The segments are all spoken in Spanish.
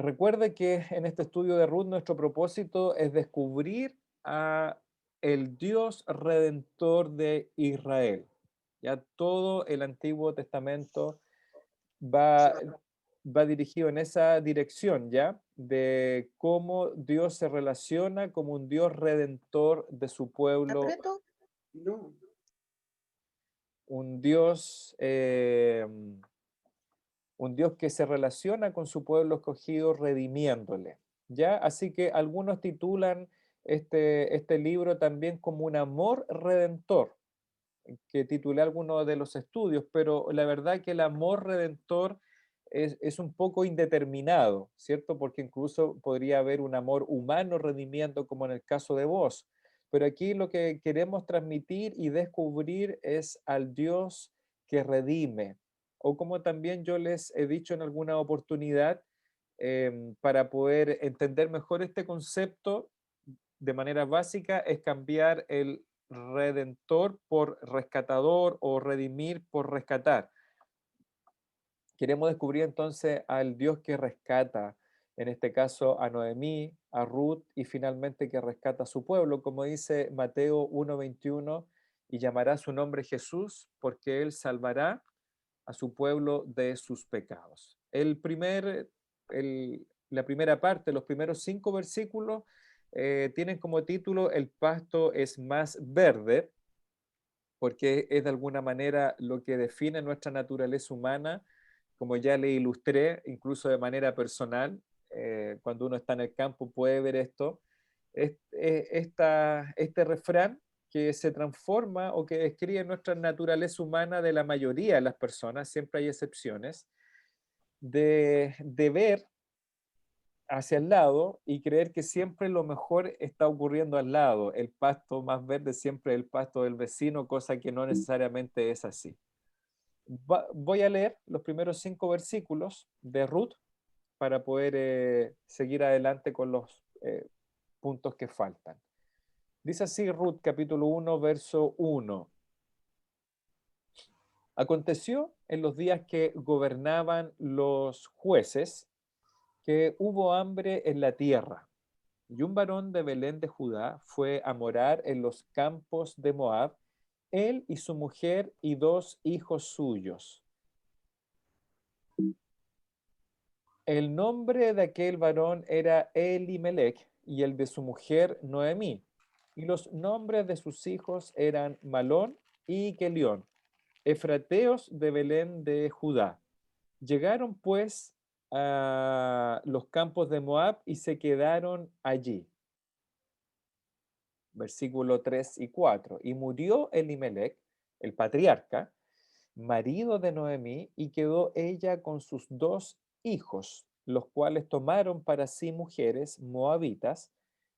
Recuerde que en este estudio de Ruth nuestro propósito es descubrir a el Dios redentor de Israel. Ya todo el Antiguo Testamento va, va dirigido en esa dirección, ¿ya? De cómo Dios se relaciona como un Dios redentor de su pueblo, ¿Aprieto? No. un Dios, un Dios que se relaciona con su pueblo escogido redimiéndole, ¿ya? Así que algunos titulan este libro también como un amor redentor, que titulé algunos de los estudios, pero la verdad que el amor redentor es un poco indeterminado, ¿cierto? Porque incluso podría haber un amor humano redimiendo, como en el caso de vos. Pero aquí lo que queremos transmitir y descubrir es al Dios que redime, o como también yo les he dicho en alguna oportunidad, para poder entender mejor este concepto de manera básica, es cambiar el redentor por rescatador o redimir por rescatar. Queremos descubrir entonces al Dios que rescata, en este caso a Noemí, a Ruth y finalmente que rescata a su pueblo, como dice Mateo 1:21, y llamará su nombre Jesús porque él salvará a su pueblo de sus pecados. La primera parte, los primeros 5 versículos, tienen como título El pasto es más verde, porque es de alguna manera lo que define nuestra naturaleza humana, como ya le ilustré, incluso de manera personal, cuando uno está en el campo puede ver esto, este refrán que se transforma o que describe nuestra naturaleza humana de la mayoría de las personas, siempre hay excepciones, de ver hacia el lado y creer que siempre lo mejor está ocurriendo al lado. El pasto más verde siempre es el pasto del vecino, cosa que no necesariamente es así. Voy a leer los primeros 5 versículos de Ruth para poder seguir adelante con los puntos que faltan. Dice así Ruth capítulo 1, verso 1. Aconteció en los días que gobernaban los jueces que hubo hambre en la tierra. Y un varón de Belén de Judá fue a morar en los campos de Moab, él y su mujer y 2 hijos suyos. El nombre de aquel varón era Elimelech y el de su mujer Noemí. Y los nombres de sus hijos eran Malón y Kelión, efrateos de Belén de Judá. Llegaron pues a los campos de Moab y se quedaron allí. Versículo 3 y 4. Y murió Elimelech, el patriarca, marido de Noemí, y quedó ella con sus 2 hijos, los cuales tomaron para sí mujeres moabitas.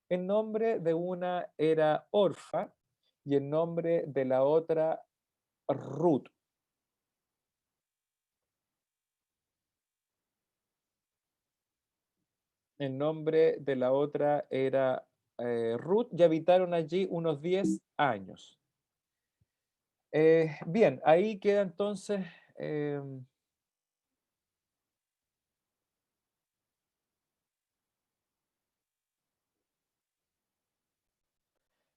El nombre de una era Orfa y el nombre de la otra Ruth. El nombre de la otra era Ruth y habitaron allí unos 10 años. Bien, ahí queda entonces,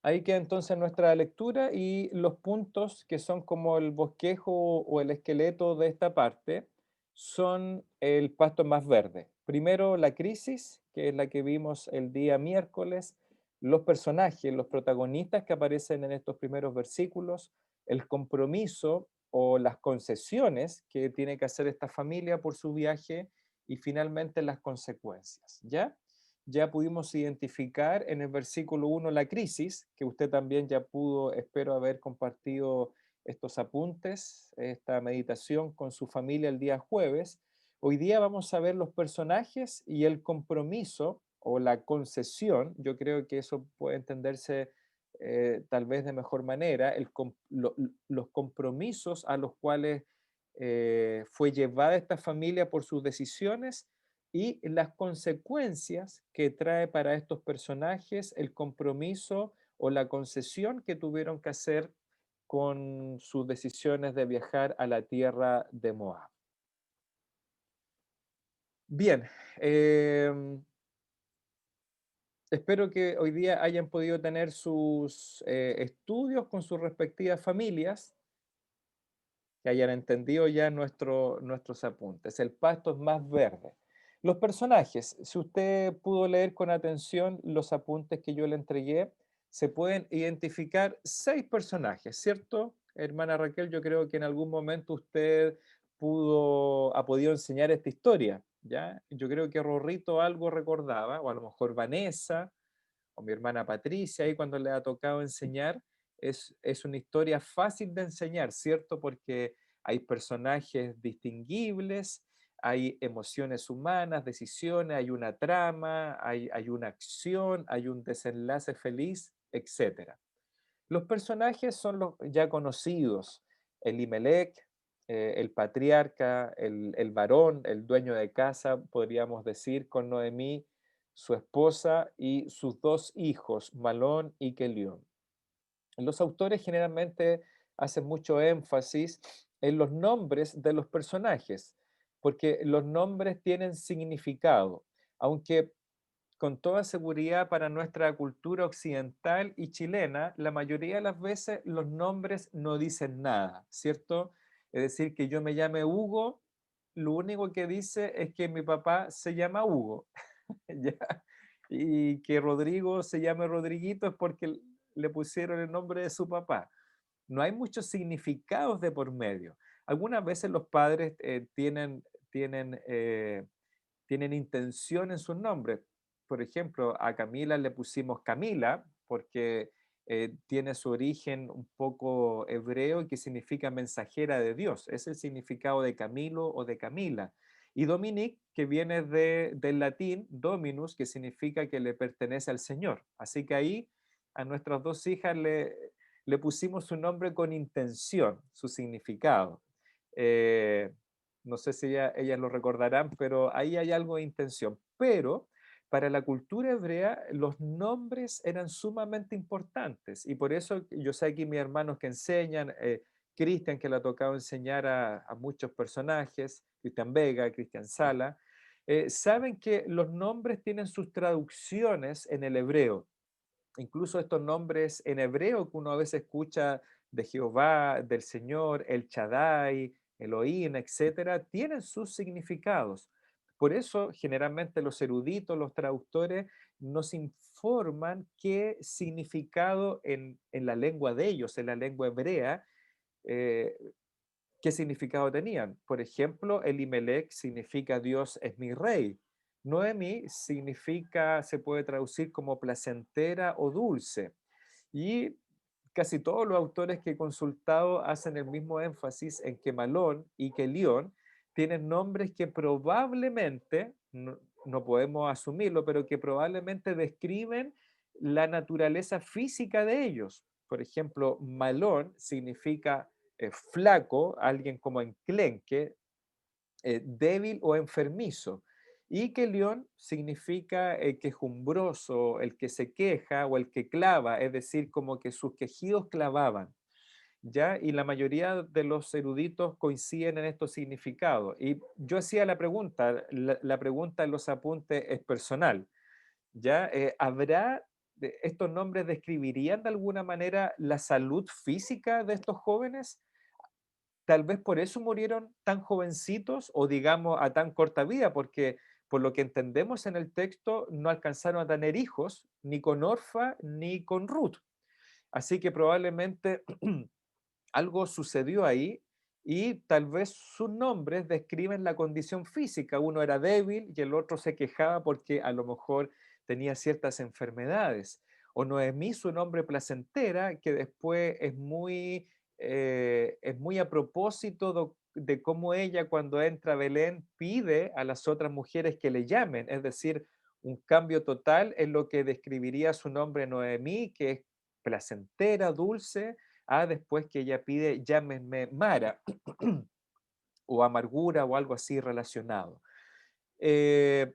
ahí queda entonces nuestra lectura y los puntos que son como el bosquejo o el esqueleto de esta parte son el pasto más verde. Primero la crisis, que es la que vimos el día miércoles, los personajes, los protagonistas que aparecen en estos primeros versículos, el compromiso o las concesiones que tiene que hacer esta familia por su viaje y finalmente las consecuencias, ¿ya? Ya pudimos identificar en el versículo 1 la crisis, que usted también ya pudo, espero, haber compartido estos apuntes, esta meditación con su familia el día jueves. Hoy día vamos a ver los personajes y el compromiso o la concesión. Yo creo que eso puede entenderse tal vez de mejor manera, los compromisos a los cuales fue llevada esta familia por sus decisiones y las consecuencias que trae para estos personajes el compromiso o la concesión que tuvieron que hacer con sus decisiones de viajar a la tierra de Moab. Bien, em, espero que hoy día hayan podido tener sus estudios con sus respectivas familias, que hayan entendido ya nuestros apuntes. El pasto es más verde. Los personajes, si usted pudo leer con atención los apuntes que yo le entregué, se pueden identificar 6 personajes, ¿cierto? Hermana Raquel, yo creo que en algún momento usted ha podido enseñar esta historia, ¿ya? Yo creo que Rorrito algo recordaba, o a lo mejor Vanessa, o mi hermana Patricia, ahí cuando le ha tocado enseñar, es una historia fácil de enseñar, ¿cierto? Porque hay personajes distinguibles, hay emociones humanas, decisiones, hay una trama, hay una acción, hay un desenlace feliz, etcétera. Los personajes son los ya conocidos, Elimelech, el patriarca, el varón, el dueño de casa, podríamos decir, con Noemí, su esposa y sus 2 hijos, Malón y Kelión. Los autores generalmente hacen mucho énfasis en los nombres de los personajes, porque los nombres tienen significado, aunque con toda seguridad para nuestra cultura occidental y chilena, la mayoría de las veces los nombres no dicen nada, ¿cierto? Es decir, que yo me llame Hugo, lo único que dice es que mi papá se llama Hugo, ¿ya? Y que Rodrigo se llame Rodriguito es porque le pusieron el nombre de su papá. No hay muchos significados de por medio. Algunas veces los padres tienen tienen intención en sus nombres. Por ejemplo, a Camila le pusimos Camila porque tiene su origen un poco hebreo y que significa mensajera de Dios. Es el significado de Camilo o de Camila. Y Dominic, que viene del latín Dominus, que significa que le pertenece al Señor. Así que ahí a nuestras 2 hijas le pusimos su nombre con intención, su significado. Eh, no sé si ellas lo recordarán, pero ahí hay algo de intención. Pero para la cultura hebrea los nombres eran sumamente importantes y por eso yo sé aquí mis hermanos que enseñan, Cristian que le ha tocado enseñar a muchos personajes, Cristian Vega, Cristian Sala, saben que los nombres tienen sus traducciones en el hebreo. Incluso estos nombres en hebreo que uno a veces escucha de Jehová, del Señor, el Shaddai, Elohim, etcétera, tienen sus significados. Por eso, generalmente los eruditos, los traductores, nos informan qué significado en la lengua de ellos, en la lengua hebrea, eh, qué significado tenían. Por ejemplo, Elimelech significa Dios es mi rey. Noemi significa, se puede traducir como placentera o dulce. Y casi todos los autores que he consultado hacen el mismo énfasis en que Malón y que León tienen nombres que probablemente, no podemos asumirlo, pero que probablemente describen la naturaleza física de ellos. Por ejemplo, Malón significa flaco, alguien como enclenque, débil o enfermizo. Y que león significa quejumbroso, el que se queja o el que clava, es decir, como que sus quejidos clavaban. ¿Ya? Y la mayoría de los eruditos coinciden en estos significados. Y yo hacía la pregunta, la pregunta en los apuntes es personal. ¿Ya? ¿Estos nombres describirían de alguna manera la salud física de estos jóvenes? Tal vez por eso murieron tan jovencitos o digamos a tan corta vida, porque por lo que entendemos en el texto no alcanzaron a tener hijos ni con Orfa ni con Ruth. Así que probablemente algo sucedió ahí y tal vez sus nombres describen la condición física. Uno era débil y el otro se quejaba porque a lo mejor tenía ciertas enfermedades. O Noemí, su nombre placentera, que después es muy a propósito de cómo ella cuando entra a Belén pide a las otras mujeres que le llamen, es decir, un cambio total en lo que describiría su nombre Noemí, que es placentera, dulce, a después que ella pide llámenme Mara o amargura o algo así relacionado. Eh,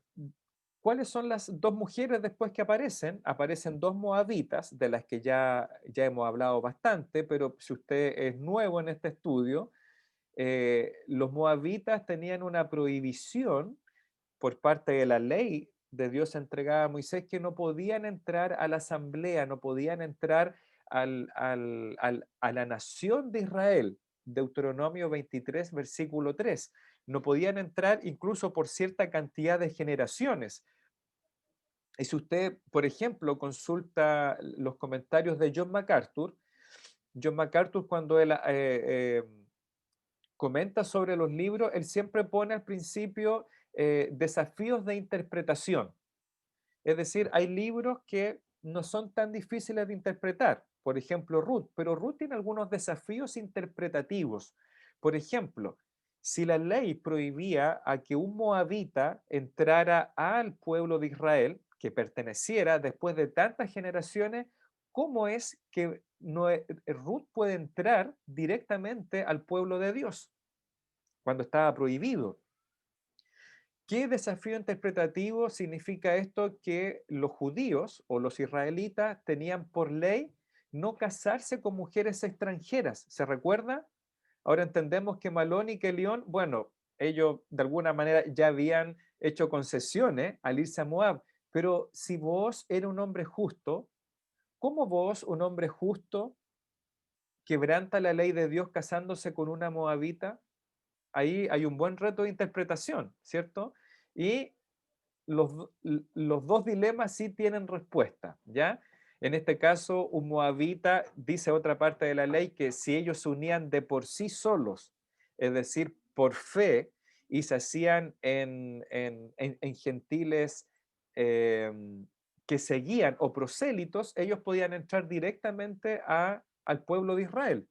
¿Cuáles son las 2 mujeres después que aparecen? Aparecen 2 moabitas, de las que ya hemos hablado bastante, pero si usted es nuevo en este estudio, los moabitas tenían una prohibición por parte de la ley de Dios entregada a Moisés, que no podían entrar a la asamblea, no podían entrar a la nación de Israel. Deuteronomio 23, versículo 3. No podían entrar incluso por cierta cantidad de generaciones. Y si usted, por ejemplo, consulta los comentarios de John MacArthur cuando él comenta sobre los libros, él siempre pone al principio desafíos de interpretación. Es decir, hay libros que no son tan difíciles de interpretar. Por ejemplo, Ruth, pero Ruth tiene algunos desafíos interpretativos. Por ejemplo, si la ley prohibía a que un moabita entrara al pueblo de Israel, que perteneciera después de tantas generaciones, ¿cómo es que Ruth puede entrar directamente al pueblo de Dios cuando estaba prohibido? ¿Qué desafío interpretativo significa esto? Que los judíos o los israelitas tenían por ley no casarse con mujeres extranjeras. ¿Se recuerda? Ahora entendemos que Malón y que León, bueno, ellos de alguna manera ya habían hecho concesiones al irse a Moab, pero si vos eres un hombre justo, ¿cómo vos, un hombre justo, quebranta la ley de Dios casándose con una moabita? Ahí hay un buen reto de interpretación, ¿cierto? Y los dos dilemas sí tienen respuesta, ¿ya? En este caso, un moabita dice otra parte de la ley que si ellos se unían de por sí solos, es decir, por fe, y se hacían en gentiles eh, que seguían o prosélitos, ellos podían entrar directamente al pueblo de Israel,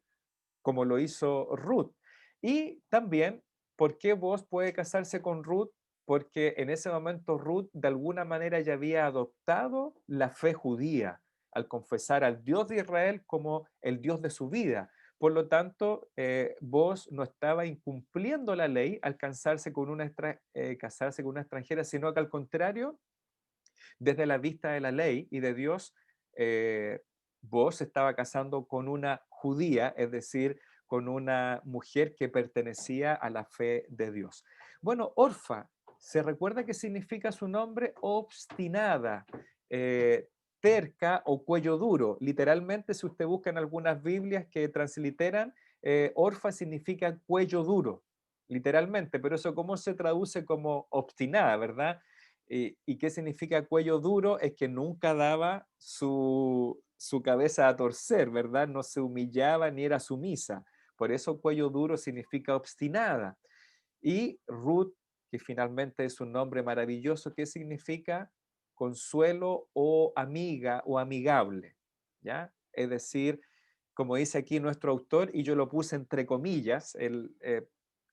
como lo hizo Ruth. Y también, ¿por qué vos puede casarse con Ruth? Porque en ese momento Ruth de alguna manera ya había adoptado la fe judía al confesar al Dios de Israel como el Dios de su vida. Por lo tanto, vos no estaba incumpliendo la ley al casarse con una extranjera, sino que al contrario, desde la vista de la ley y de Dios, eh, vos estaba casando con una judía, es decir, con una mujer que pertenecía a la fe de Dios. Bueno, Orfa, ¿se recuerda qué significa su nombre? Obstinada, terca o cuello duro. Literalmente, si usted busca en algunas Biblias que transliteran, Orfa significa cuello duro, literalmente, pero eso cómo se traduce como obstinada, ¿verdad? ¿Y qué significa cuello duro? Es que nunca daba su cabeza a torcer, ¿verdad? No se humillaba ni era sumisa. Por eso cuello duro significa obstinada. Y Ruth, que finalmente es un nombre maravilloso, ¿qué significa? Consuelo o amiga o amigable, ¿ya? Es decir, como dice aquí nuestro autor, y yo lo puse entre comillas,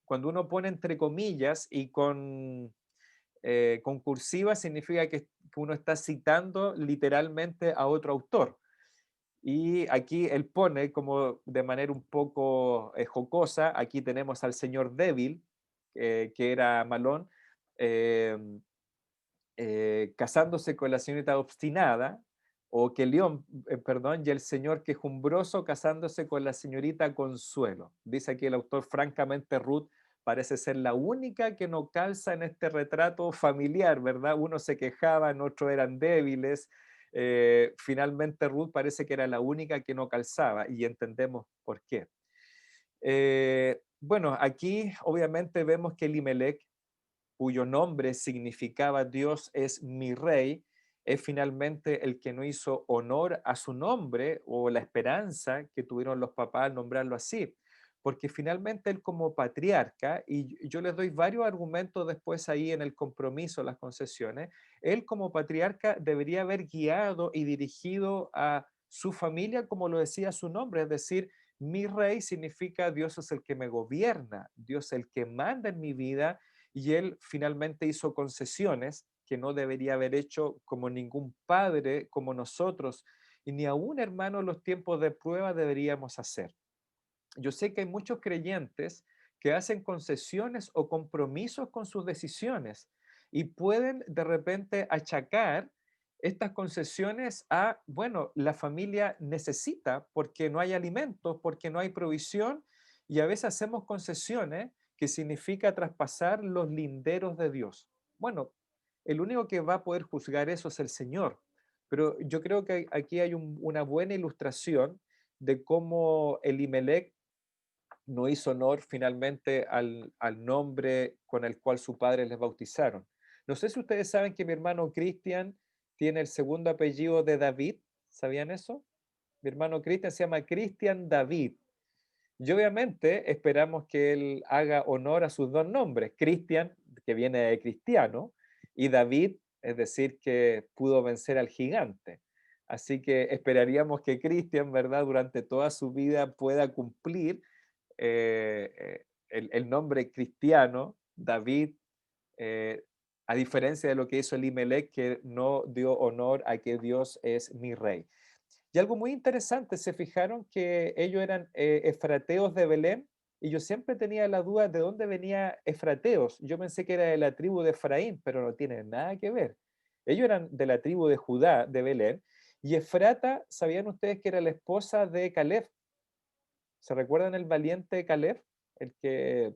cuando uno pone entre comillas y con cursiva significa que uno está citando literalmente a otro autor. Y aquí él pone como de manera un poco jocosa, aquí tenemos al señor débil, que era Malón, eh, casándose con la señorita obstinada, o que León, perdón, y el señor quejumbroso casándose con la señorita Consuelo. Dice aquí el autor, francamente Ruth parece ser la única que no calza en este retrato familiar, ¿verdad? Unos se quejaban, otros eran débiles. Finalmente Ruth parece que era la única que no calzaba y entendemos por qué. Bueno, aquí obviamente vemos que Elimelech, cuyo nombre significaba Dios es mi rey, es finalmente el que no hizo honor a su nombre o la esperanza que tuvieron los papás al nombrarlo así. Porque finalmente él como patriarca, y yo les doy varios argumentos después ahí en el compromiso, las concesiones, él como patriarca debería haber guiado y dirigido a su familia como lo decía su nombre, es decir, mi rey significa Dios es el que me gobierna, Dios es el que manda en mi vida, y él finalmente hizo concesiones que no debería haber hecho como ningún padre, como nosotros, y ni aún hermano en los tiempos de prueba deberíamos hacer. Yo sé que hay muchos creyentes que hacen concesiones o compromisos con sus decisiones y pueden de repente achacar estas concesiones a, bueno, la familia necesita porque no hay alimentos, porque no hay provisión, y a veces hacemos concesiones que significa traspasar los linderos de Dios. bueno, el único que va a poder juzgar eso es el Señor. Pero yo creo que aquí hay una buena ilustración de cómo Elimelech no hizo honor finalmente al nombre con el cual su padre les bautizaron. No sé si ustedes saben que mi hermano Cristian tiene el segundo apellido de David. ¿Sabían eso? Mi hermano Cristian se llama Cristian David. Y obviamente esperamos que él haga honor a sus dos nombres, Cristian, que viene de cristiano, y David, es decir, que pudo vencer al gigante. Así que esperaríamos que Cristian, ¿verdad?, durante toda su vida pueda cumplir el nombre cristiano, David, eh, a diferencia de lo que hizo Elimelech, que no dio honor a que Dios es mi rey. Y algo muy interesante, se fijaron que ellos eran efrateos de Belén, y yo siempre tenía la duda de dónde venía efrateos. Yo pensé que era de la tribu de Efraín, pero no tiene nada que ver. Ellos eran de la tribu de Judá, de Belén, y Efrata, ¿sabían ustedes que era la esposa de Caleb? ¿Se recuerdan el valiente Caleb? El que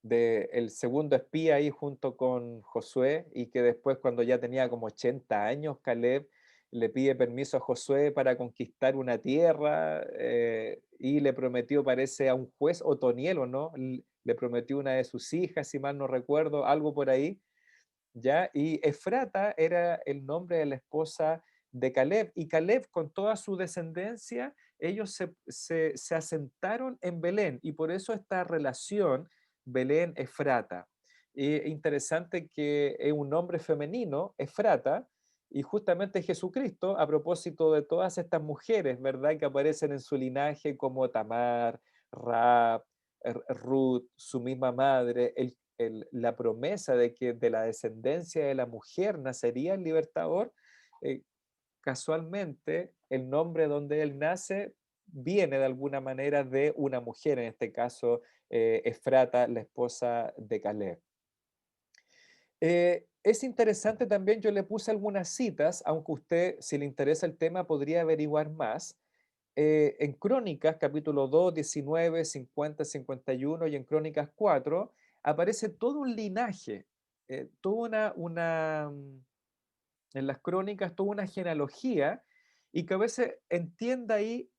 el segundo espía ahí junto con Josué, y que después cuando ya tenía como 80 años, Caleb le pide permiso a Josué para conquistar una tierra, y le prometió, parece, a un juez Otoniel, ¿o no? Le prometió una de sus hijas, si mal no recuerdo, algo por ahí, ¿ya? Y Efrata era el nombre de la esposa de Caleb, y Caleb con toda su descendencia, ellos se asentaron en Belén, y por eso esta relación Belén-Efrata. Interesante que es un nombre femenino, Efrata, y justamente Jesucristo, a propósito de todas estas mujeres, ¿verdad?, que aparecen en su linaje como Tamar, Raab, Ruth, su misma madre, la promesa de que de la descendencia de la mujer nacería el libertador, eh, casualmente el nombre donde él nace viene de alguna manera de una mujer, en este caso Efrata, la esposa de Caleb. Es interesante también, yo le puse algunas citas, aunque usted, si le interesa el tema, podría averiguar más. En Crónicas, capítulo 2, 19, 50, 51 y en Crónicas 4, aparece todo un linaje, toda en las crónicas, toda una genealogía, y que a veces entienda ahí,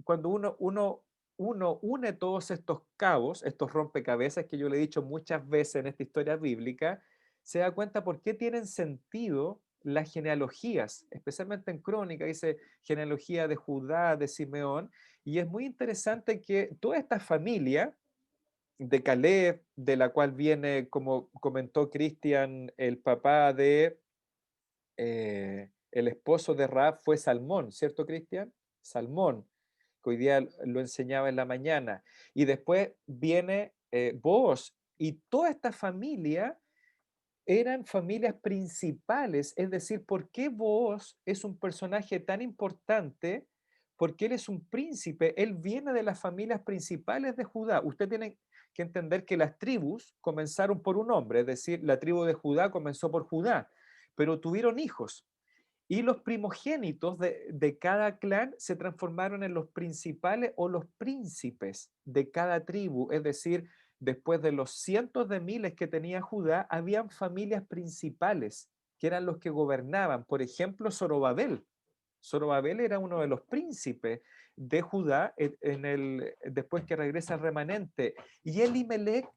cuando uno une todos estos cabos, estos rompecabezas que yo le he dicho muchas veces en esta historia bíblica, se da cuenta por qué tienen sentido las genealogías, especialmente en Crónica, dice genealogía de Judá, de Simeón, y es muy interesante que toda esta familia de Caleb, de la cual viene, como comentó Cristian, el papá de el esposo de Raab fue Salmón, ¿cierto, Cristian? Salmón, que hoy día lo enseñaba en la mañana. Y después viene Booz, y toda esta familia eran familias principales, es decir, ¿por qué Booz es un personaje tan importante? Porque él es un príncipe, él viene de las familias principales de Judá. Usted tiene que entender que las tribus comenzaron por un hombre, es decir, la tribu de Judá comenzó por Judá, pero tuvieron hijos. Y los primogénitos de cada clan se transformaron en los principales o los príncipes de cada tribu. Es decir, después de los cientos de miles que tenía Judá, habían familias principales que eran los que gobernaban. Por ejemplo, Zorobabel. Zorobabel era uno de los príncipes de Judá después que regresa el remanente. Y Elimelech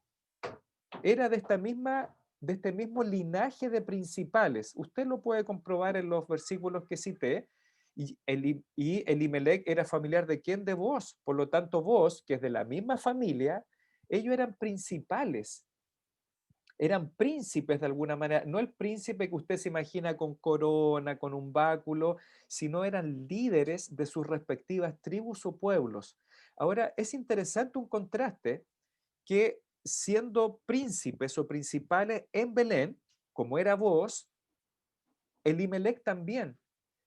era de este mismo linaje de principales. Usted lo puede comprobar en los versículos que cité. Y Elimelech era familiar de quién? De Booz. Por lo tanto, Booz, que es de la misma familia, ellos eran principales, eran príncipes de alguna manera. No el príncipe que usted se imagina con corona, con un báculo, sino eran líderes de sus respectivas tribus o pueblos. Ahora, es interesante un contraste que, siendo príncipes o principales en Belén, como era Booz, Elimelech también.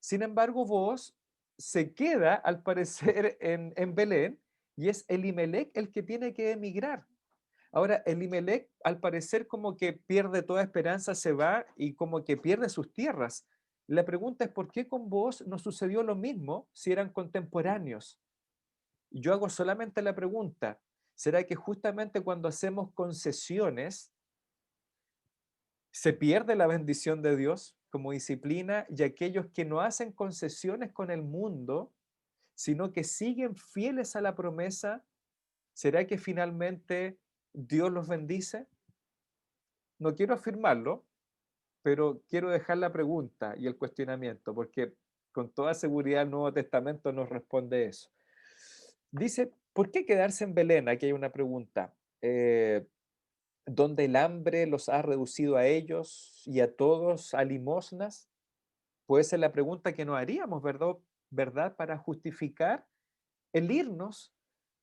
Sin embargo, Booz se queda, al parecer, en Belén, y es Elimelech el que tiene que emigrar. Ahora, Elimelech, al parecer, como que pierde toda esperanza, se va y como que pierde sus tierras. La pregunta es, ¿por qué con Booz no sucedió lo mismo si eran contemporáneos? Yo hago solamente la pregunta, ¿será que justamente cuando hacemos concesiones Se pierde la bendición de Dios como disciplina y aquellos que no hacen concesiones con el mundo, sino que siguen fieles a la promesa, ¿será que finalmente Dios los bendice? No quiero afirmarlo, pero quiero dejar la pregunta y el cuestionamiento, porque con toda seguridad el Nuevo Testamento nos responde eso. Dice, ¿por qué quedarse en Belén? Aquí hay una pregunta. ¿Donde el hambre los ha reducido a ellos y a todos a limosnas? Puede ser la pregunta que nos haríamos, ¿verdad? ¿Verdad? Para justificar el irnos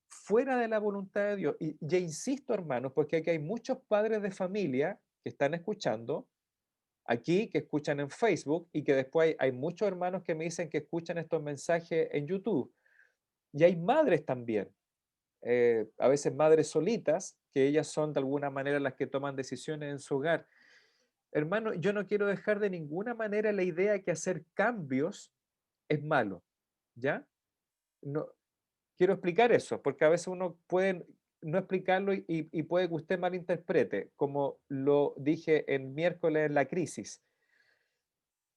fuera de la voluntad de Dios. Y ya insisto, hermanos, porque aquí hay muchos padres de familia que están escuchando aquí, que escuchan en Facebook y que después hay muchos hermanos que me dicen que escuchan estos mensajes en YouTube. Y hay madres también, a veces madres solitas, que ellas son de alguna manera las que toman decisiones en su hogar. Hermano, yo no quiero dejar de ninguna manera la idea que hacer cambios es malo, ¿ya? No, quiero explicar eso, porque a veces uno puede no explicarlo y puede que usted malinterprete, como lo dije en miércoles en la crisis.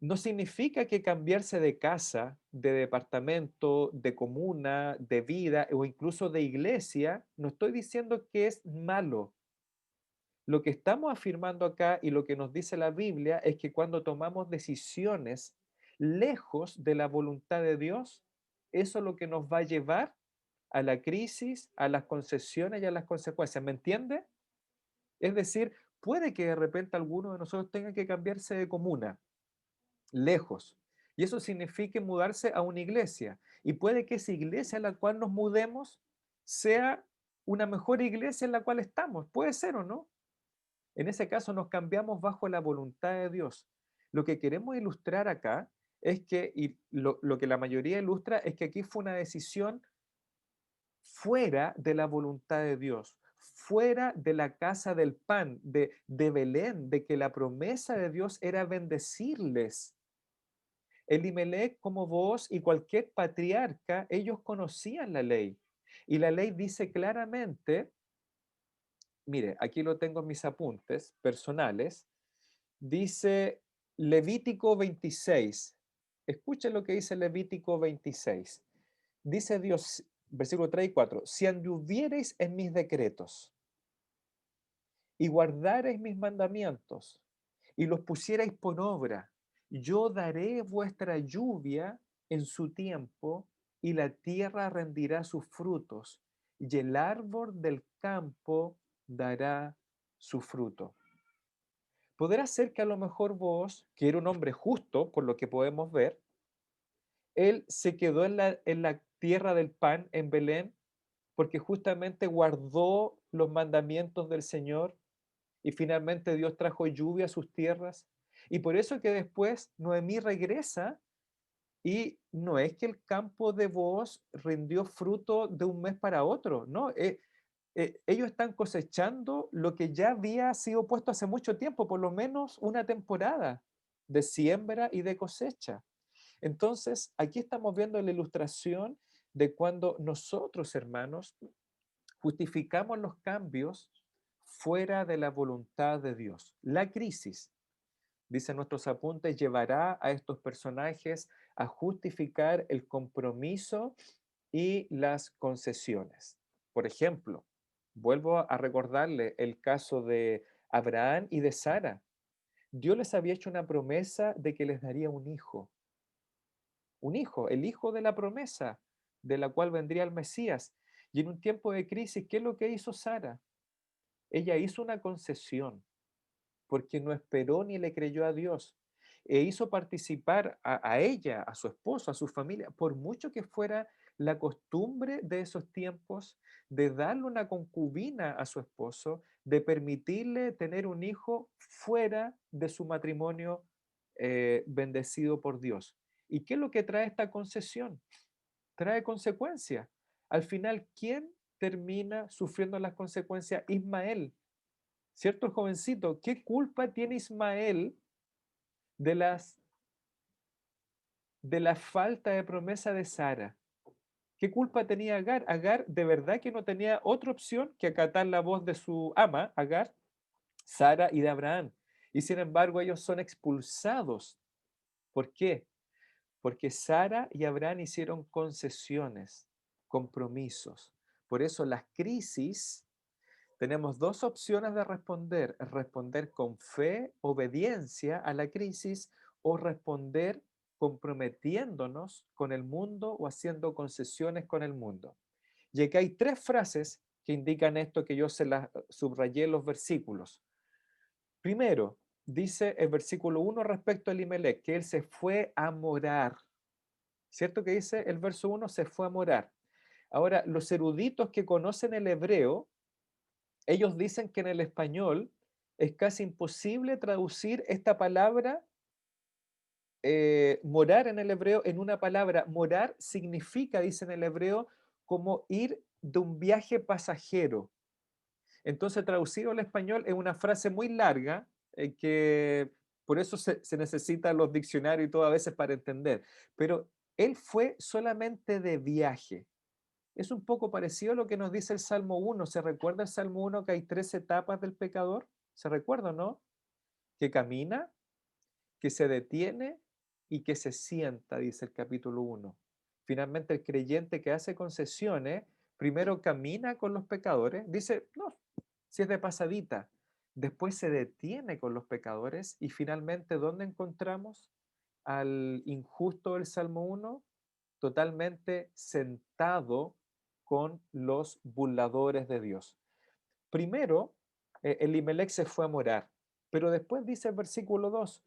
No significa que cambiarse de casa, de departamento, de comuna, de vida o incluso de iglesia, no estoy diciendo que es malo. Lo que estamos afirmando acá y lo que nos dice la Biblia es que cuando tomamos decisiones lejos de la voluntad de Dios, eso es lo que nos va a llevar a la crisis, a las concesiones y a las consecuencias. ¿Me entiende? Es decir, puede que de repente alguno de nosotros tenga que cambiarse de comuna, lejos. Y eso significa mudarse a una iglesia. Y puede que esa iglesia a la cual nos mudemos sea una mejor iglesia en la cual estamos. Puede ser o no. En ese caso nos cambiamos bajo la voluntad de Dios. Lo que queremos ilustrar acá es que, y lo que la mayoría ilustra, es que aquí fue una decisión fuera de la voluntad de Dios, fuera de la casa del pan, de Belén, de que la promesa de Dios era bendecirles. Elimelech, como vos y cualquier patriarca, ellos conocían la ley. Y la ley dice claramente, mire, aquí lo tengo en mis apuntes personales, dice Levítico 26. Escuchen lo que dice Levítico 26. Dice Dios, versículo 3 y 4, si anduviereis en mis decretos y guardareis mis mandamientos y los pusierais por obra, yo daré vuestra lluvia en su tiempo y la tierra rendirá sus frutos y el árbol del campo dará su fruto. Podrá ser que a lo mejor vos, que era un hombre justo, por lo que podemos ver, él se quedó en la tierra del pan en Belén porque justamente guardó los mandamientos del Señor y finalmente Dios trajo lluvia a sus tierras. Y por eso que después Noemí regresa y no es que el campo de Booz rindió fruto de un mes para otro, no, ellos están cosechando lo que ya había sido puesto hace mucho tiempo, por lo menos una temporada de siembra y de cosecha. Entonces, aquí estamos viendo la ilustración de cuando nosotros, hermanos, justificamos los cambios fuera de la voluntad de Dios. La crisis, dicen nuestros apuntes, llevará a estos personajes a justificar el compromiso y las concesiones. Por ejemplo, vuelvo a recordarle el caso de Abraham y de Sara. Dios les había hecho una promesa de que les daría un hijo, el hijo de la promesa, de la cual vendría el Mesías. Y en un tiempo de crisis, ¿qué es lo que hizo Sara? Ella hizo una concesión porque no esperó ni le creyó a Dios. E hizo participar a ella, a su esposo, a su familia, por mucho que fuera la costumbre de esos tiempos, de darle una concubina a su esposo, de permitirle tener un hijo fuera de su matrimonio bendecido por Dios. ¿Y qué es lo que trae esta concesión? Trae consecuencias. Al final, ¿quién termina sufriendo las consecuencias? Ismael, ¿cierto? El jovencito, ¿qué culpa tiene Ismael de, de la falta de promesa de Sara? ¿Qué culpa tenía Agar? Agar de verdad que no tenía otra opción que acatar la voz de su ama, Agar, Sara y de Abraham. Y sin embargo, ellos son expulsados. ¿Por qué? Porque Sara y Abraham hicieron concesiones, compromisos. Por eso las crisis, tenemos dos opciones de responder: responder con fe, obediencia a la crisis, o responder comprometiéndonos con el mundo o haciendo concesiones con el mundo. Y aquí hay tres frases que indican esto, que yo se las subrayé en los versículos. Primero, dice el versículo 1 respecto a Elimelech, que él se fue a morar. ¿Cierto que dice el verso 1? Se fue a morar. Ahora, los eruditos que conocen el hebreo, ellos dicen que en el español es casi imposible traducir esta palabra, morar en el hebreo, en una palabra. Morar significa, dice en el hebreo, como ir de un viaje pasajero. Entonces, traducido al español es una frase muy larga, que por eso se necesitan los diccionarios y todo a veces para entender. Pero él fue solamente de viaje. Es un poco parecido a lo que nos dice el Salmo 1. ¿Se recuerda el Salmo 1 que hay tres etapas del pecador? ¿Se recuerda, no? Que camina, que se detiene y que se sienta, dice el capítulo 1. Finalmente, el creyente que hace concesiones, primero camina con los pecadores, dice, no, si es de pasadita. Después se detiene con los pecadores y finalmente, ¿dónde encontramos al injusto del Salmo 1? Totalmente sentado con los burladores de Dios. Primero, Elimelech se fue a morar, pero después dice el versículo 2,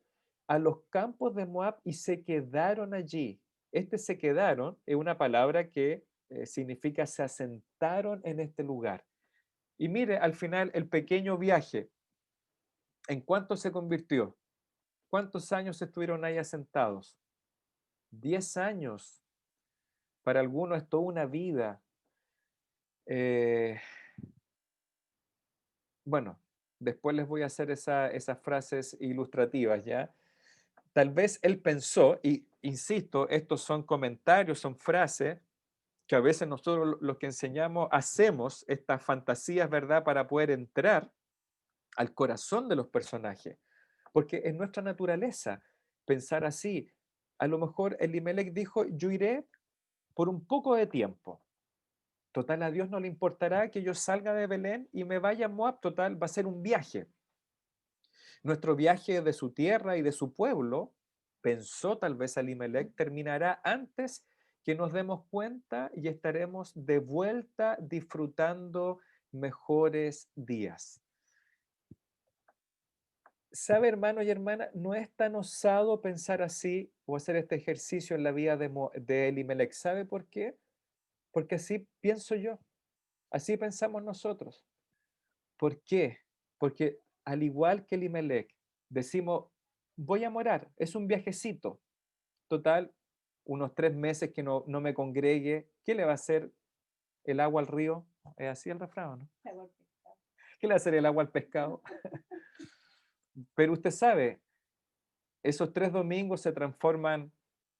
a los campos de Moab, y se quedaron allí. Este se quedaron es una palabra que significa se asentaron en este lugar. Y mire, al final el pequeño viaje, ¿en cuánto se convirtió? ¿Cuántos años estuvieron ahí asentados? 10 años. Para algunos es toda una vida. Eh, bueno, después les voy a hacer esas frases ilustrativas, ¿ya? Tal vez él pensó, y insisto, estos son comentarios, son frases que a veces nosotros los que enseñamos hacemos estas fantasías, ¿verdad? Para poder entrar al corazón de los personajes, porque es nuestra naturaleza pensar así. A lo mejor Elimelech dijo, yo iré por un poco de tiempo. Total, a Dios no le importará que yo salga de Belén y me vaya a Moab, total, va a ser un viaje. Nuestro viaje de su tierra y de su pueblo, pensó tal vez Elimelech, terminará antes que nos demos cuenta y estaremos de vuelta disfrutando mejores días. ¿Sabe, hermano y hermana? No es tan osado pensar así o hacer este ejercicio en la vida de Elimelech. ¿Sabe por qué? Porque así pienso yo, así pensamos nosotros. ¿Por qué? Porque al igual que Elimelech, decimos, voy a morar, es un viajecito. Total, unos 3 meses que no me congregue, ¿qué le va a hacer el agua al río? ¿Es así el refrán, no? ¿Qué le va a hacer el agua al pescado? Pero usted sabe, esos 3 domingos se transforman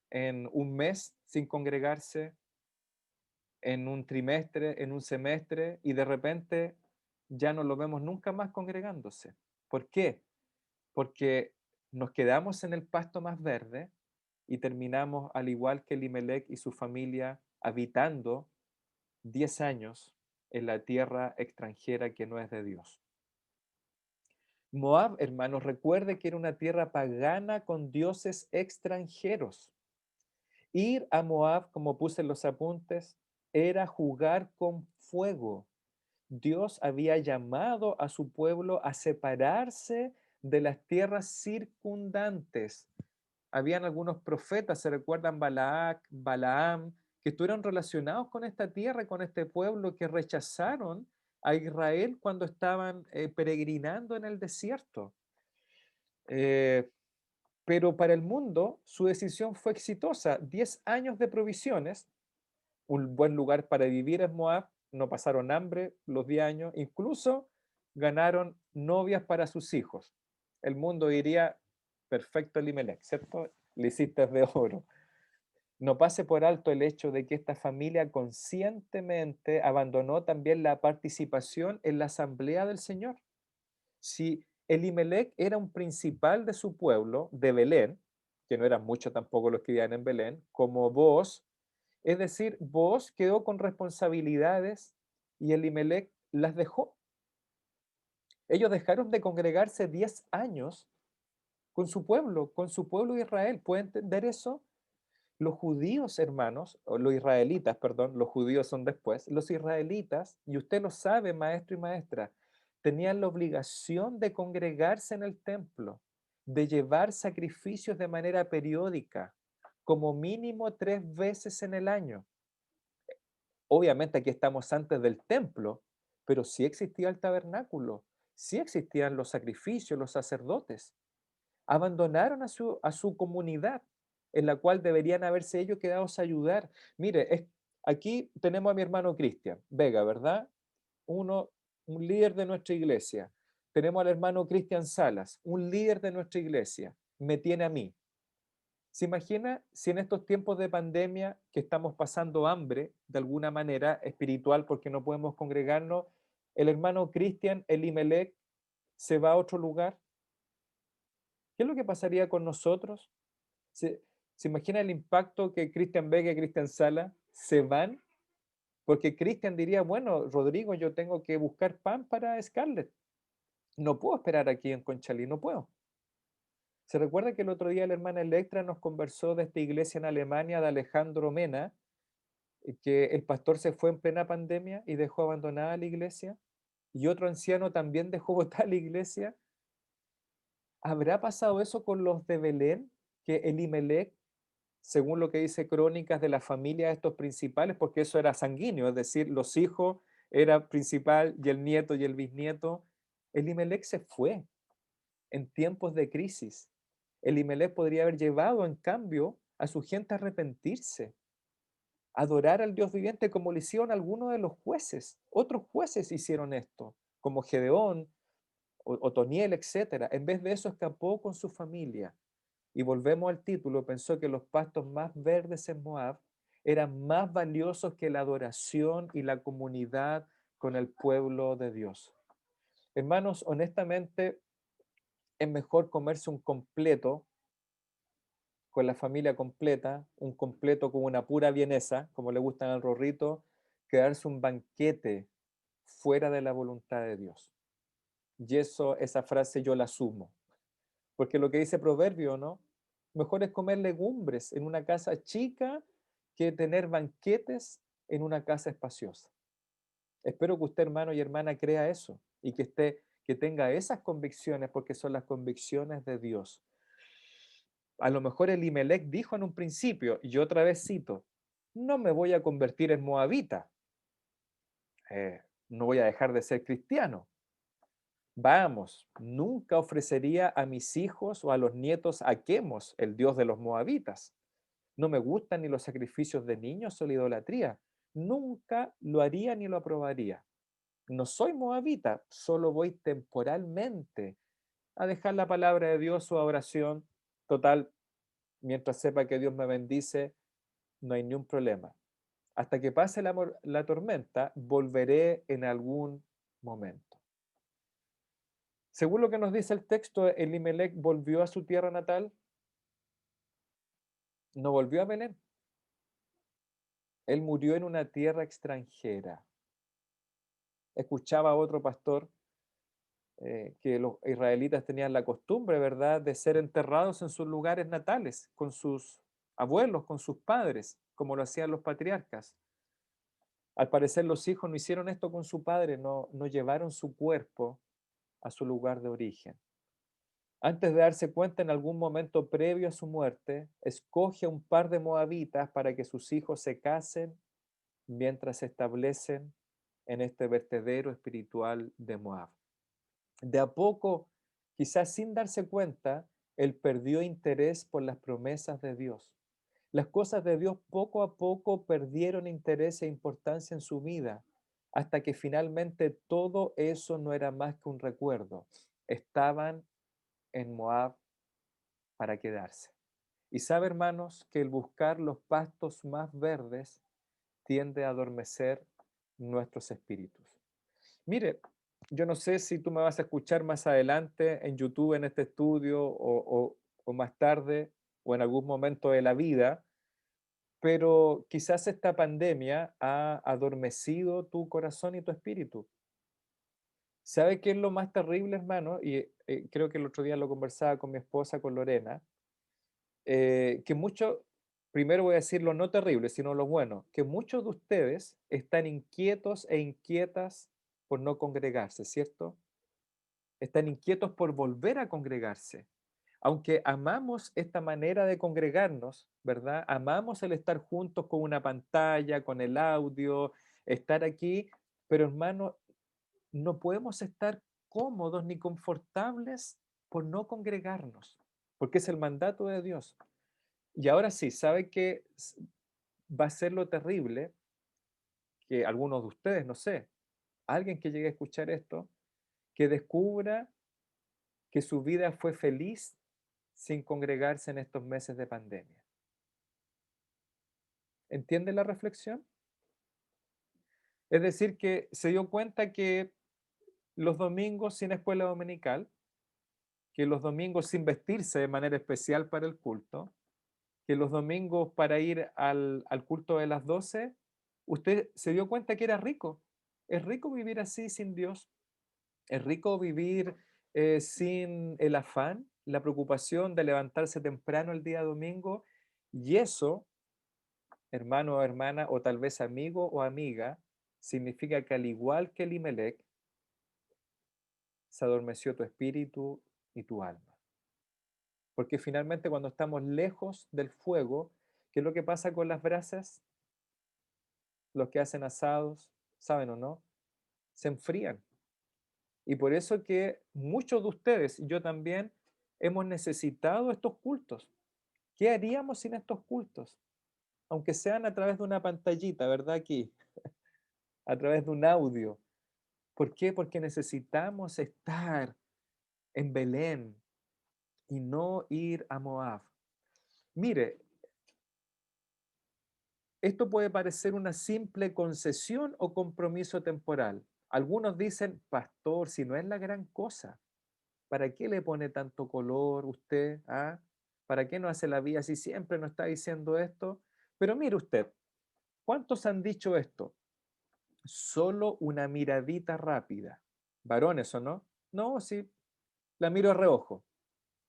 en un mes sin congregarse, en un trimestre, en un semestre, y de repente ya no lo vemos nunca más congregándose. ¿Por qué? Porque nos quedamos en el pasto más verde y terminamos, al igual que Elimelech y su familia, habitando 10 años en la tierra extranjera que no es de Dios. Moab, hermanos, recuerde que era una tierra pagana con dioses extranjeros. Ir a Moab, como puse en los apuntes, era jugar con fuego. Dios había llamado a su pueblo a separarse de las tierras circundantes. Habían algunos profetas, se recuerdan Balac, Balaam, que estuvieron relacionados con esta tierra, con este pueblo, que rechazaron a Israel cuando estaban peregrinando en el desierto. Eh, pero para el mundo su decisión fue exitosa. 10 años de provisiones, un buen lugar para vivir en Moab, no pasaron hambre los 10 años, incluso ganaron novias para sus hijos. El mundo diría, perfecto Elimelech, ¿cierto? Le hiciste de oro. No pase por alto el hecho de que esta familia conscientemente abandonó también la participación en la asamblea del Señor. Si Elimelec era un principal de su pueblo, de Belén, que no eran muchos tampoco los que vivían en Belén, como vos, es decir, vos quedó con responsabilidades y Elimelec las dejó. Ellos dejaron de congregarse 10 años con su pueblo Israel. ¿Puede entender eso? Los judíos, hermanos, o los israelitas, perdón, los judíos son después, los israelitas, y usted lo sabe, maestro y maestra, tenían la obligación de congregarse en el templo, de llevar sacrificios de manera periódica, como mínimo 3 veces en el año. Obviamente aquí estamos antes del templo, pero sí existía el tabernáculo, sí existían los sacrificios, los sacerdotes. Abandonaron a su comunidad, en la cual deberían haberse ellos quedado a ayudar. Mire, aquí tenemos a mi hermano Cristian Vega, ¿verdad? Uno, un líder de nuestra iglesia. Tenemos al hermano Cristian Salas, un líder de nuestra iglesia. Me tiene a mí. ¿Se imagina si en estos tiempos de pandemia que estamos pasando hambre de alguna manera espiritual porque no podemos congregarnos, el hermano Cristian Elimelech se va a otro lugar? ¿Qué es lo que pasaría con nosotros? ¿Se, se imagina el impacto que Cristian Vega y Cristian Sala se van? Porque Cristian diría, bueno, Rodrigo, yo tengo que buscar pan para Scarlett. No puedo esperar aquí en Conchalí, no puedo. ¿Se recuerda que el otro día la hermana Electra nos conversó de esta iglesia en Alemania de Alejandro Mena, que el pastor se fue en plena pandemia y dejó abandonada la iglesia? Y otro anciano también dejó botar la iglesia. ¿Habrá pasado eso con los de Belén? Que Elimelech, según lo que dice Crónicas, de la familia de estos principales, porque eso era sanguíneo, es decir, los hijos era principal y el nieto y el bisnieto. Elimelech se fue en tiempos de crisis. Elimelech podría haber llevado, en cambio, a su gente a arrepentirse, a adorar al Dios viviente como lo hicieron algunos de los jueces. Otros jueces hicieron esto, como Gedeón, Otoniel, etcétera. En vez de eso, escapó con su familia. Y volvemos al título, pensó que los pastos más verdes en Moab eran más valiosos que la adoración y la comunidad con el pueblo de Dios. Hermanos, honestamente, es mejor comerse un completo con la familia completa, un completo con una pura vienesa, como le gustan al rorrito, que darse un banquete fuera de la voluntad de Dios. Y eso, esa frase yo la asumo. Porque lo que dice Proverbio, ¿no? Mejor es comer legumbres en una casa chica que tener banquetes en una casa espaciosa. Espero que usted, hermano y hermana, crea eso y que tenga esas convicciones porque son las convicciones de Dios. A lo mejor Elimelech dijo en un principio, y yo otra vez cito, no me voy a convertir en moabita, no voy a dejar de ser cristiano. Vamos, nunca ofrecería a mis hijos o a los nietos a Quemos, el dios de los moabitas. No me gustan ni los sacrificios de niños o la idolatría. Nunca lo haría ni lo aprobaría. No soy moabita, solo voy temporalmente a dejar la palabra de Dios o oración. Total, mientras sepa que Dios me bendice, no hay ni un problema. Hasta que pase la tormenta, volveré en algún momento. Según lo que nos dice el texto, Elimelech volvió a su tierra natal, no volvió a Belén. Él murió en una tierra extranjera. Escuchaba a otro pastor que los israelitas tenían la costumbre, ¿verdad?, de ser enterrados en sus lugares natales, con sus abuelos, con sus padres, como lo hacían los patriarcas. Al parecer los hijos no hicieron esto con su padre, no llevaron su cuerpo a su lugar de origen. Antes de darse cuenta en algún momento previo a su muerte, escoge a un par de moabitas para que sus hijos se casen mientras se establecen en este vertedero espiritual de Moab. De a poco, quizás sin darse cuenta, él perdió interés por las promesas de Dios. Las cosas de Dios poco a poco perdieron interés e importancia en su vida, hasta que finalmente todo eso no era más que un recuerdo. Estaban en Moab para quedarse. Y sabe, hermanos, que el buscar los pastos más verdes tiende a adormecer nuestros espíritus. Mire, yo no sé si tú me vas a escuchar más adelante en YouTube, en este estudio, o más tarde, o en algún momento de la vida, pero quizás esta pandemia ha adormecido tu corazón y tu espíritu. ¿Sabe qué es lo más terrible, hermano? Y creo que el otro día lo conversaba con mi esposa, con Lorena, que mucho, primero voy a decir lo no terrible, sino lo bueno, que muchos de ustedes están inquietos e inquietas por no congregarse, ¿cierto? Están inquietos por volver a congregarse. Aunque amamos esta manera de congregarnos, ¿verdad? Amamos el estar juntos con una pantalla, con el audio, estar aquí, pero hermano, no podemos estar cómodos ni confortables por no congregarnos, porque es el mandato de Dios. Y ahora sí, ¿sabe qué va a ser lo terrible? Que algunos de ustedes, no sé, alguien que llegue a escuchar esto, que descubra que su vida fue feliz sin congregarse en estos meses de pandemia. ¿Entiende la reflexión? Es decir, que se dio cuenta que los domingos sin escuela dominical, que los domingos sin vestirse de manera especial para el culto, que los domingos para ir al culto de las 12, usted se dio cuenta que era rico. Es rico vivir así sin Dios. Es rico vivir sin el afán, la preocupación de levantarse temprano el día domingo. Y eso, hermano o hermana, o tal vez amigo o amiga, significa que al igual que Elimelech, se adormeció tu espíritu y tu alma. Porque finalmente cuando estamos lejos del fuego, ¿qué es lo que pasa con las brasas? Los que hacen asados, ¿saben o no? Se enfrían. Y por eso que muchos de ustedes, y yo también, hemos necesitado estos cultos. ¿Qué haríamos sin estos cultos? Aunque sean a través de una pantallita, ¿verdad? Aquí, a través de un audio. ¿Por qué? Porque necesitamos estar en Belén y no ir a Moab. Mire, esto puede parecer una simple concesión o compromiso temporal. Algunos dicen, pastor, si no es la gran cosa, ¿para qué le pone tanto color usted? ¿Ah? ¿Para qué no hace la vía si siempre nos está diciendo esto? Pero mire usted, ¿cuántos han dicho esto? Solo una miradita rápida. ¿Varones o no? No, sí, la miro a reojo.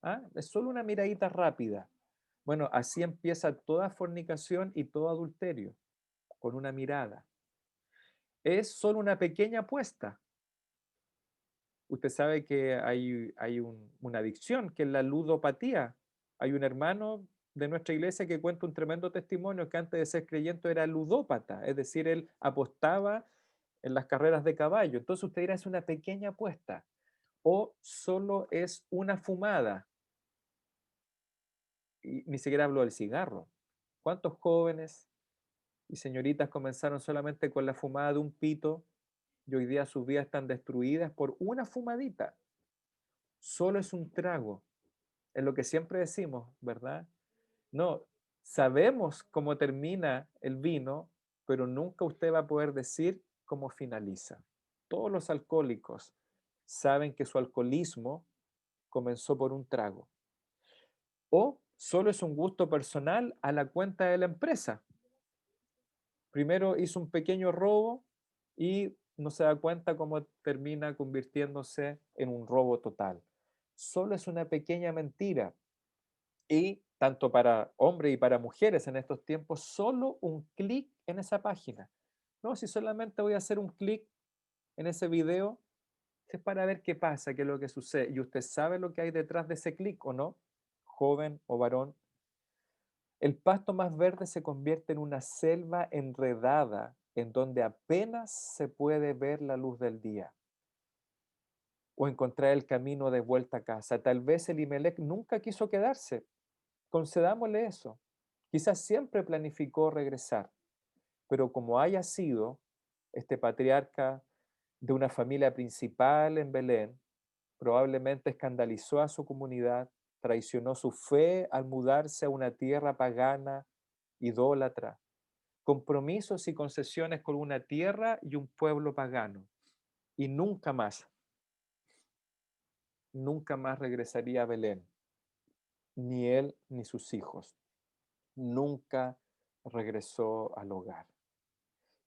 ¿Ah? Es solo una miradita rápida. Bueno, así empieza toda fornicación y todo adulterio, con una mirada. Es solo una pequeña apuesta. Usted sabe que hay una adicción, que es la ludopatía. Hay un hermano de nuestra iglesia que cuenta un tremendo testimonio que antes de ser creyente era ludópata, es decir, él apostaba en las carreras de caballo. Entonces usted dirá, es una pequeña apuesta o solo es una fumada. Y ni siquiera hablo del cigarro. ¿Cuántos jóvenes y señoritas comenzaron solamente con la fumada de un pito y hoy día sus vidas están destruidas por una fumadita? Solo es un trago, es lo que siempre decimos, ¿verdad? No, sabemos cómo termina el vino, pero nunca usted va a poder decir cómo finaliza. Todos los alcohólicos saben que su alcoholismo comenzó por un trago. O solo es un gusto personal a la cuenta de la empresa. Primero hizo un pequeño robo y no se da cuenta cómo termina convirtiéndose en un robo total. Solo es una pequeña mentira. Y tanto para hombres y para mujeres en estos tiempos, solo un clic en esa página. No, si solamente voy a hacer un clic en ese video, es para ver qué pasa, qué es lo que sucede. Y usted sabe lo que hay detrás de ese clic, ¿o no? Joven o varón. El pasto más verde se convierte en una selva enredada en donde apenas se puede ver la luz del día o encontrar el camino de vuelta a casa. Tal vez Elimelech nunca quiso quedarse. Concedámosle eso. Quizás siempre planificó regresar, pero como haya sido este patriarca de una familia principal en Belén, probablemente escandalizó a su comunidad, traicionó su fe al mudarse a una tierra pagana, idólatra, compromisos y concesiones con una tierra y un pueblo pagano, y nunca más nunca más regresaría a Belén, ni él ni sus hijos. Nunca regresó al hogar.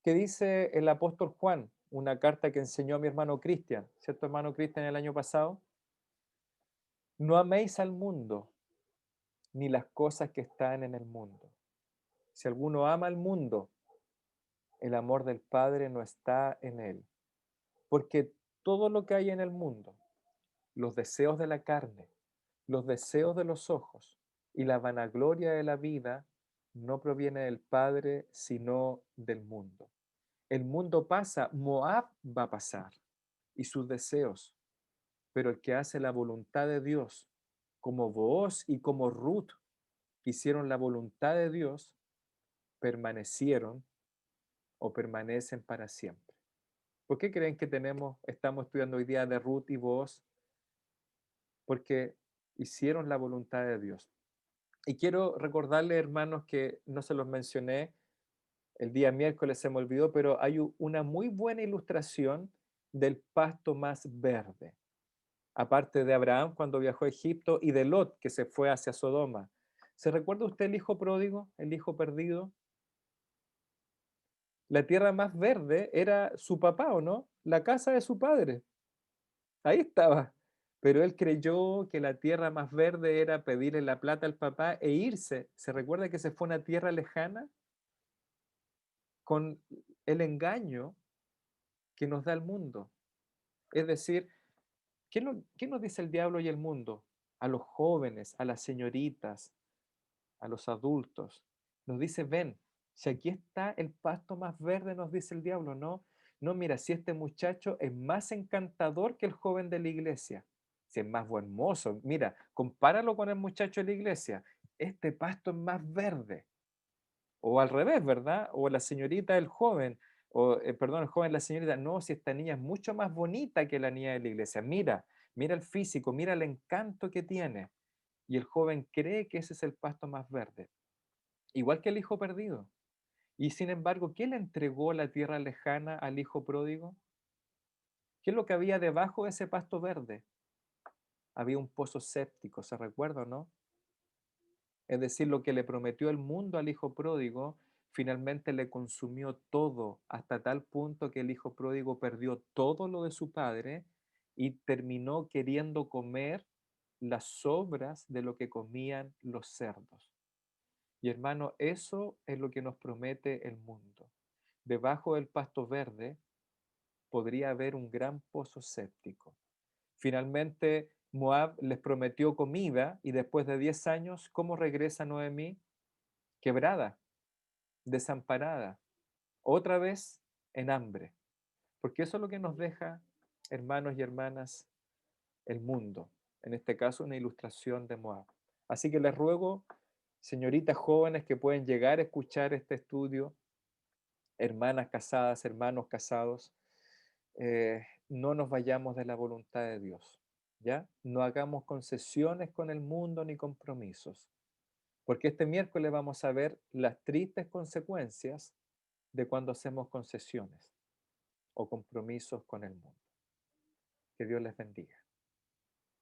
¿Qué dice el apóstol Juan? Una carta que enseñó a mi hermano Cristian, ¿cierto, hermano Cristian, el año pasado? No améis al mundo, ni las cosas que están en el mundo. Si alguno ama al mundo, el amor del Padre no está en él. Porque todo lo que hay en el mundo, los deseos de la carne, los deseos de los ojos y la vanagloria de la vida, no proviene del Padre, sino del mundo. El mundo pasa, Moab va a pasar y sus deseos, pero el que hace la voluntad de Dios, como Booz y como Ruth, que hicieron la voluntad de Dios, permanecieron o permanecen para siempre. ¿Por qué creen que estamos estudiando hoy día de Ruth y Booz? Porque hicieron la voluntad de Dios. Y quiero recordarles, hermanos, que no se los mencioné, el día miércoles se me olvidó, pero hay una muy buena ilustración del pasto más verde, aparte de Abraham cuando viajó a Egipto y de Lot que se fue hacia Sodoma. ¿Se recuerda usted el hijo pródigo, el hijo perdido? La tierra más verde era su papá, ¿o no? La casa de su padre. Ahí estaba. Pero él creyó que la tierra más verde era pedirle la plata al papá e irse. ¿Se recuerda que se fue a una tierra lejana? Con el engaño que nos da el mundo. Es decir, ¿qué nos dice el diablo y el mundo? A los jóvenes, a las señoritas, a los adultos. Nos dice, ven, si aquí está el pasto más verde, nos dice el diablo, no, no, mira, si este muchacho es más encantador que el joven de la iglesia, si es más buen mozo, mira, compáralo con el muchacho de la iglesia, este pasto es más verde. O al revés, ¿verdad? O la señorita, el joven, o perdón, el joven, la señorita, no, si esta niña es mucho más bonita que la niña de la iglesia, mira, mira el físico, mira el encanto que tiene. Y el joven cree que ese es el pasto más verde, igual que el hijo perdido. Y sin embargo, ¿qué le entregó la tierra lejana al hijo pródigo? ¿Qué es lo que había debajo de ese pasto verde? Había un pozo séptico, ¿se recuerda, no? Es decir, lo que le prometió el mundo al hijo pródigo, finalmente le consumió todo, hasta tal punto que el hijo pródigo perdió todo lo de su padre y terminó queriendo comer las sobras de lo que comían los cerdos. Y hermano, eso es lo que nos promete el mundo. Debajo del pasto verde podría haber un gran pozo séptico. Finalmente, Moab les prometió comida y después de 10 años, ¿cómo regresa Noemí? Quebrada, desamparada, otra vez en hambre. Porque eso es lo que nos deja, hermanos y hermanas, el mundo. En este caso, una ilustración de Moab. Así que les ruego, señoritas jóvenes que pueden llegar a escuchar este estudio, hermanas casadas, hermanos casados, no nos vayamos de la voluntad de Dios, ¿ya? No hagamos concesiones con el mundo ni compromisos, porque este miércoles vamos a ver las tristes consecuencias de cuando hacemos concesiones o compromisos con el mundo. Que Dios les bendiga.